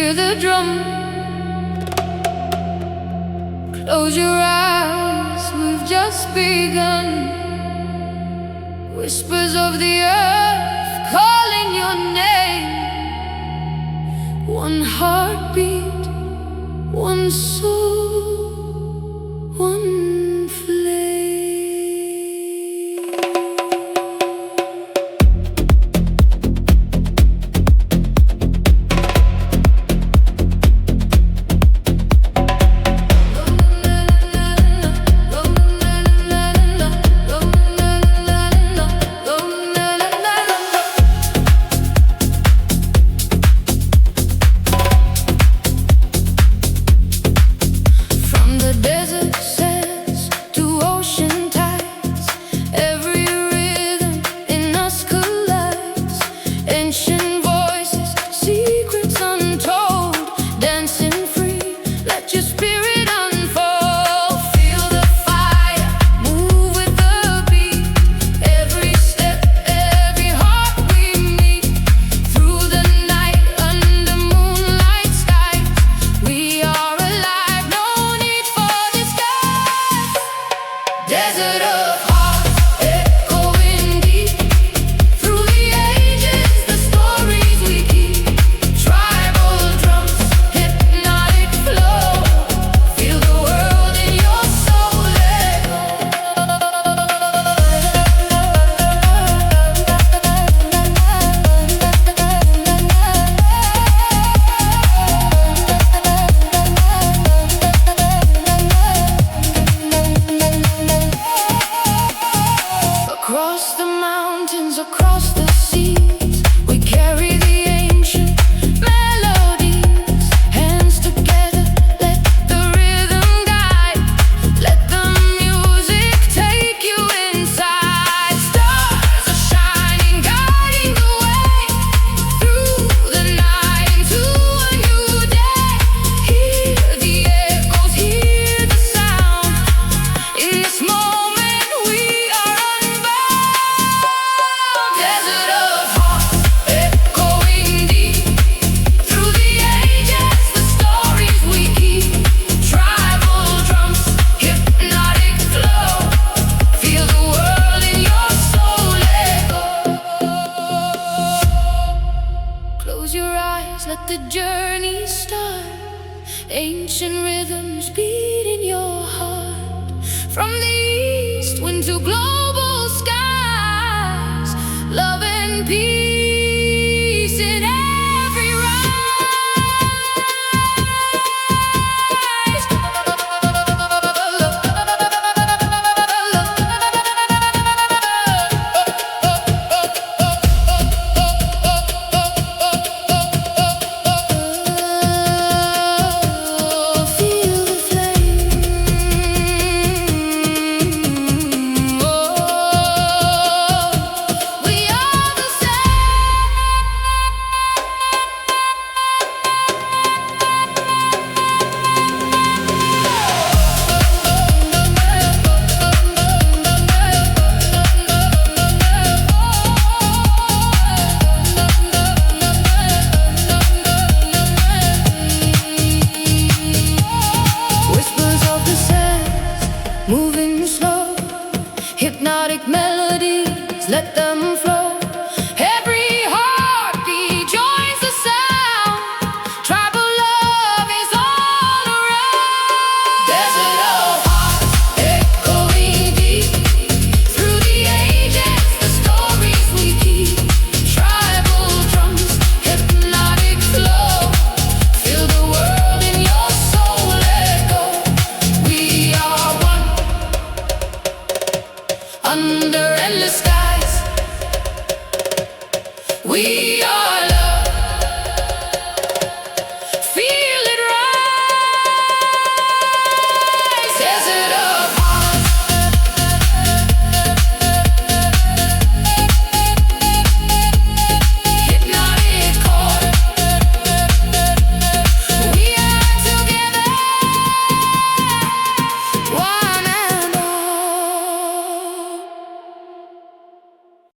hear the drum. Close your eyes, we've just begun. Whispers of the earth calling your name. One heartbeat, one soul, one flame. Ancient voices, secrets untold, dancing free, let your spirit unfold. Feel the fire, move with the beat. Every step, every heart we meet. Through the night, under moonlight skies, we are alive, no need for disguise. Desert of hearts, echoing deep. Through the ages, the stories we keep. Tribal drums, hypnotic flow. Feel the world in your soul echo. Across the mountains, across the seas, we carry the ancient melodies. Hands together, let the rhythm guide. Let the music take you inside. Stars are shining, guiding the way. Through the night into a new day. Hear the echoes, hear the sound. In this moment we are unbound. Desert of hearts, echoing deep. Through the ages, the stories we keep. Tribal drums, hypnotic flow. Feel the world in your soul echo. Close your eyes, let the journey start. Ancient rhythms beat in your heart. From the east wind to global skies. Love and peace in every feel the flame. We are the whispers of the sands, moving slow. Hypnotic melodies, let them flow. Every heartbeat joins the sound. Tribal love is all around. Desert of hearts, echoing deep. Through the ages, the stories we keep. Tribal drums, hypnotic flow. Feel the world in your soul echo. We are one. Under endless skies, we are